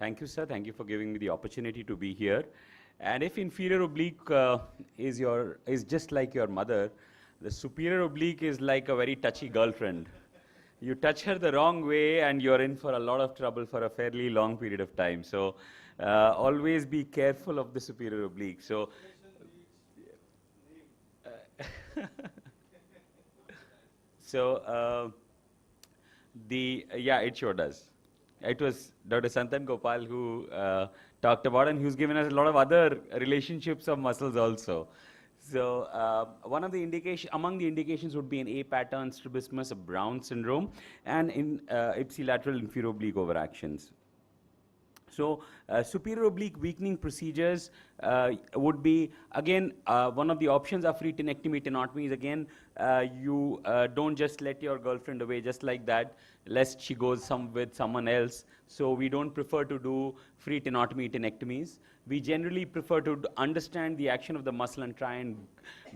Thank you, sir. Thank you for giving me the opportunity to be here. And if inferior oblique is just like your mother, the superior oblique is like a very touchy girlfriend. You touch her the wrong way, and you're in for a lot of trouble for a fairly long period of time. So, always be careful of the superior oblique. So, so yeah, it sure does. It was Dr. Santan Gopal who talked about, and who's given us a lot of other relationships of muscles also. So one of the among the indications would be an A pattern strabismus, a Brown syndrome, and in ipsilateral inferior oblique overactions. So superior oblique weakening procedures would be, again, one of the options of free tenectomy. Tenotomy is, again, you don't just let your girlfriend away just like that, lest she goes with someone else. So we don't prefer to do free tenectomies. We generally prefer to understand the action of the muscle and try and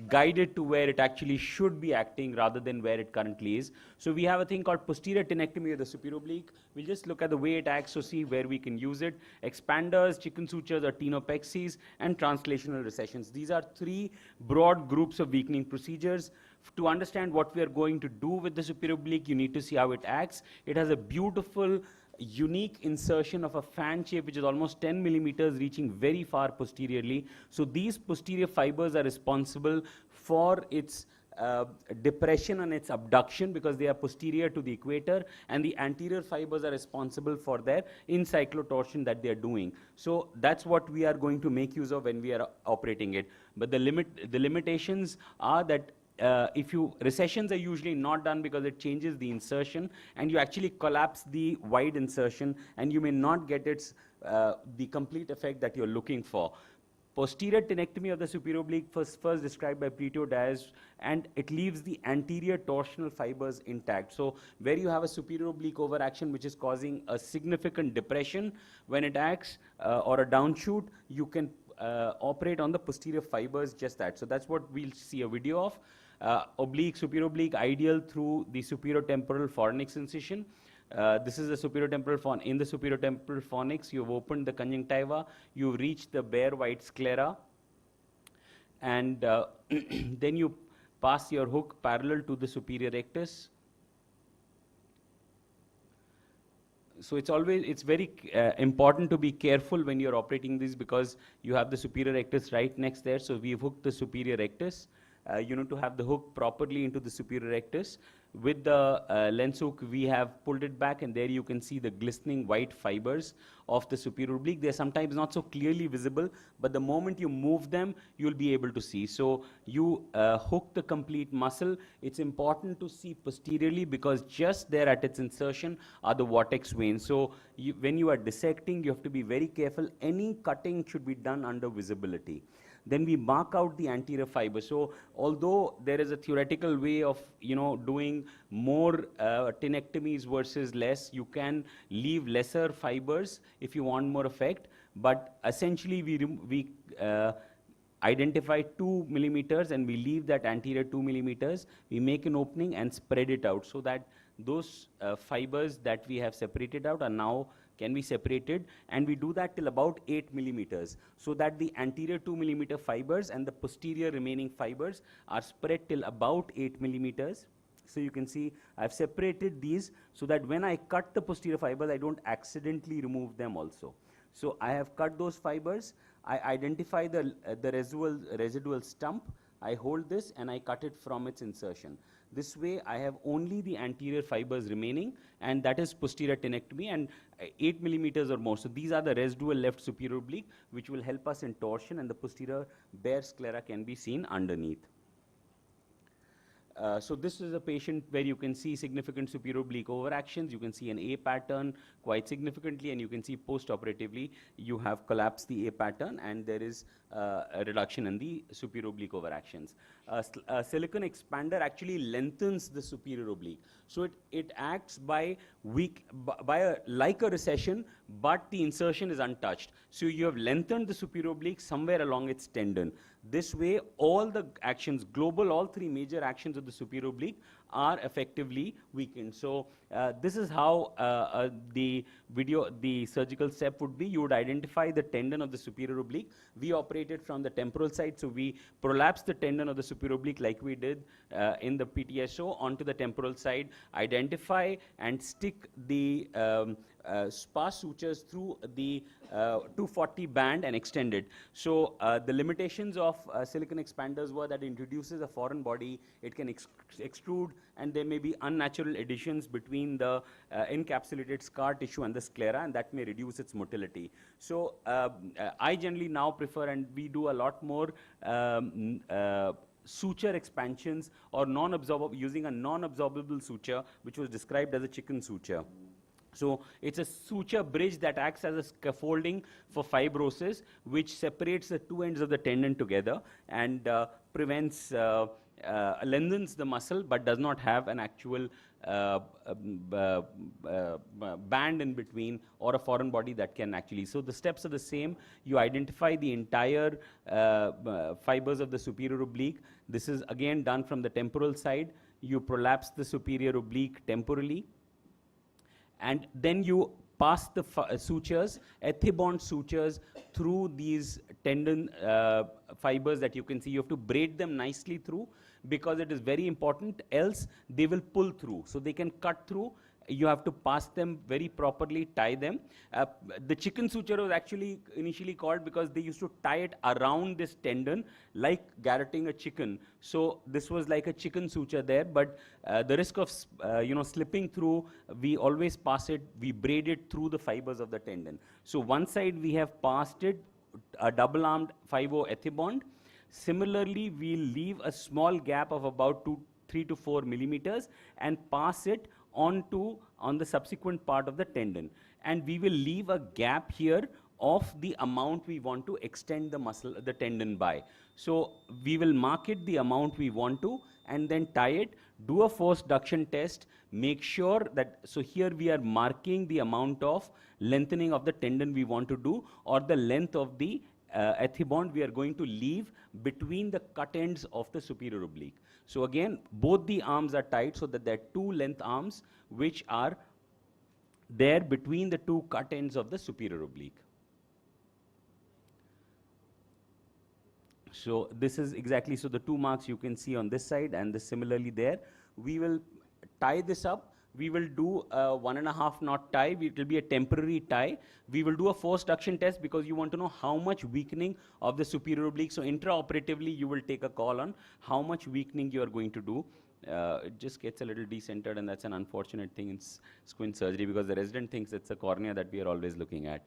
guide it to where it actually should be acting rather than where it currently is. So we have a thing called posterior tenectomy of the superior oblique. We'll just look at the way it acts to see where we can use it. Expanders, chicken sutures or tenopexies, and translational recessions. These are three broad groups of weakening procedures. To understand what we are going to do with the superior oblique, you need to see how it acts. It has a beautiful unique insertion of a fan shape which is almost 10 millimeters reaching very far posteriorly. So these posterior fibers are responsible for its depression and its abduction because they are posterior to the equator, and the anterior fibers are responsible for their encyclotorsion that they are doing. So that's what we are going to make use of when we are operating it. But the limitations are that recessions are usually not done because it changes the insertion, and you actually collapse the wide insertion, and you may not get the complete effect that you're looking for. Posterior tenectomy of the superior oblique first described by Preto Diaz, and it leaves the anterior torsional fibers intact. So where you have a superior oblique overaction which is causing a significant depression when it acts, or a downshoot, you can operate on the posterior fibers, just that. So that's what we'll see a video of. Superior oblique ideal through the superior temporal fornix incision. This is the superior temporal in the superior temporal fornix, you've opened the conjunctiva, you've reached the bare white sclera, and then you pass your hook parallel to the superior rectus. So it's very important to be careful when you're operating this because you have the superior rectus right next there. So we've hooked the superior rectus. You need to have the hook properly into the superior rectus. With the lens hook, we have pulled it back, and there you can see the glistening white fibers of the superior oblique. They're sometimes not so clearly visible, but the moment you move them, you'll be able to see. So you hook the complete muscle. It's important to see posteriorly because just there at its insertion are the vortex veins. So when you are dissecting, you have to be very careful. Any cutting should be done under visibility. Then we mark out the anterior fiber. So although there is a theoretical way of doing more tenectomies versus less, you can leave lesser fibers if you want more effect. But essentially we identify 2 millimeters and we leave that anterior 2 millimeters. We make an opening and spread it out so that those fibers that we have separated out are now can be separated, and we do that till about 8 millimeters, so that the anterior 2 millimeter fibers and the posterior remaining fibers are spread till about 8 millimeters. So you can see I've separated these so that when I cut the posterior fibers, I don't accidentally remove them also. So I have cut those fibers. I identify the residual stump. I hold this and I cut it from its insertion. This way, I have only the anterior fibers remaining, and that is posterior tenectomy, and 8 millimeters or more. So these are the residual left superior oblique, which will help us in torsion, and the posterior bare sclera can be seen underneath. So this is a patient where you can see significant superior oblique overactions. You can see an A pattern quite significantly, and you can see post-operatively you have collapsed the A pattern, and there is a reduction in the superior oblique overactions. Silicon expander actually lengthens the superior oblique. So it acts like a recession, but the insertion is untouched. So you have lengthened the superior oblique somewhere along its tendon. This way, all the actions, global, all three major actions of the superior oblique are effectively weakened. So this is how the surgical step would be. You would identify the tendon of the superior oblique. We operated from the temporal side, so we prolapse the tendon of the superior oblique like we did in the PTSO onto the temporal side, identify and stick the sparse sutures through the 240 band and extend it. So the limitations of silicon expanders were that it introduces a foreign body, it can extrude, and there may be unnatural additions between the encapsulated scar tissue and the sclera, and that may reduce its motility. So I generally now prefer, and we do a lot more suture expansions or using a non-absorbable suture, which was described as a chicken suture. So it's a suture bridge that acts as a scaffolding for fibrosis, which separates the two ends of the tendon together and prevents, lengthens the muscle, but does not have an actual band in between or a foreign body that can actually. So the steps are the same. You identify the entire fibers of the superior oblique. This is again done from the temporal side. You prolapse the superior oblique temporally, and then you pass the sutures, ethibond sutures, through these tendon fibers that you can see. You have to braid them nicely through, because it is very important, else they will pull through. So they can cut through. You have to pass them very properly, tie them. The chicken suture was actually initially called because they used to tie it around this tendon like garroting a chicken. So this was like a chicken suture there, but the risk of slipping through, we always pass it, we braid it through the fibers of the tendon. So one side we have passed it, a double-armed 5-0 ethibond. Similarly, we'll leave a small gap of about 3 to 4 millimeters and pass it on the subsequent part of the tendon. And we will leave a gap here of the amount we want to extend the tendon by. So we will mark it the amount we want to, and then tie it, do a force duction test, make sure that, so here we are marking the amount of lengthening of the tendon we want to do, or the length of the ethibond we are going to leave between the cut ends of the superior oblique. So again, both the arms are tied so that there are two length arms which are there between the two cut ends of the superior oblique. So this is exactly, so the two marks you can see on this side and similarly there. We will tie this up. We will do a 1.5 knot tie. It will be a temporary tie. We will do a force duction test because you want to know how much weakening of the superior oblique. So intraoperatively, you will take a call on how much weakening you are going to do. It just gets a little decentered, and that's an unfortunate thing in squint surgery because the resident thinks it's a cornea that we are always looking at.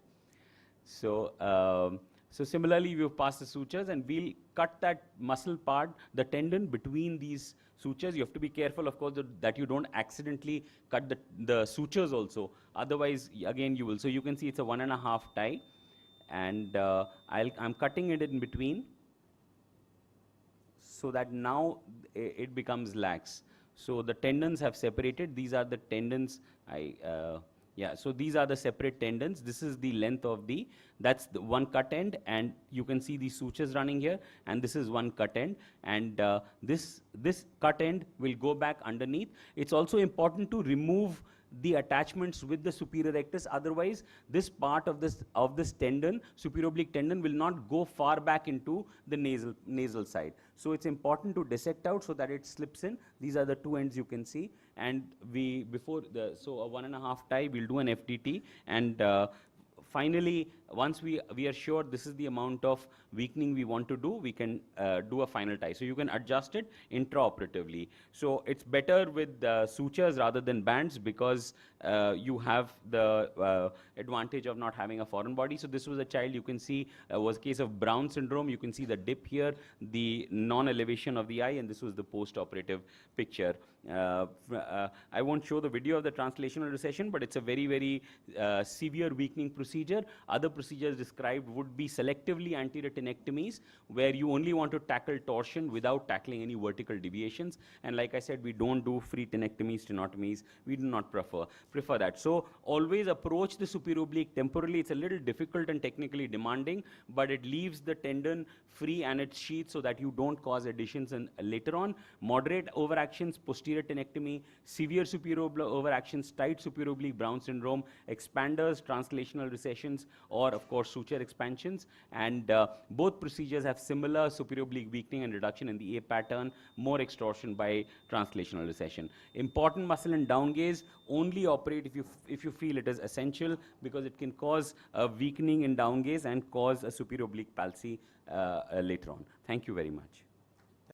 So, so similarly, we've passed the sutures, and we'll cut that muscle part, the tendon between these sutures. You have to be careful, of course, that you don't accidentally cut the sutures also. Otherwise, again, you will. So you can see it's a 1.5 tie, and I'm cutting it in between so that now it becomes lax. So the tendons have separated. These are the tendons. Yeah, so these are the separate tendons. This is the length of that's the one cut end, and you can see these sutures running here, and this is one cut end, and this cut end will go back underneath. It's also important to remove the attachments with the superior rectus. Otherwise, this part of this tendon, superior oblique tendon, will not go far back into the nasal side. So it's important to dissect out so that it slips in. These are the two ends you can see. And so a 1.5 tie, we'll do an FDT, and finally, once we are sure this is the amount of weakening we want to do, we can do a final tie. So you can adjust it intraoperatively. So it's better with sutures rather than bands because you have the advantage of not having a foreign body. So this was a child, you can see, was a case of Brown syndrome. You can see the dip here, the non-elevation of the eye, and this was the post-operative picture. I won't show the video of the translational recession, but it's a very, very severe weakening procedure. Other procedures described would be selectively anterior tenectomies, where you only want to tackle torsion without tackling any vertical deviations. And like I said, we don't do free tenectomies, stenotomies. We do not prefer that. So always approach the superior oblique temporally. It's a little difficult and technically demanding, but it leaves the tendon free and its sheath so that you don't cause additions later on. Moderate overactions, posterior tenectomy, severe superior overactions, tight superior oblique Brown syndrome, expanders, translational recessions, or of course suture expansions. And both procedures have similar superior oblique weakening and reduction in the A pattern, more extortion by translational recession. Important muscle in down gaze, only operate if you feel it is essential, because it can cause a weakening in down gaze and cause a superior oblique palsy later on. Thank you very much.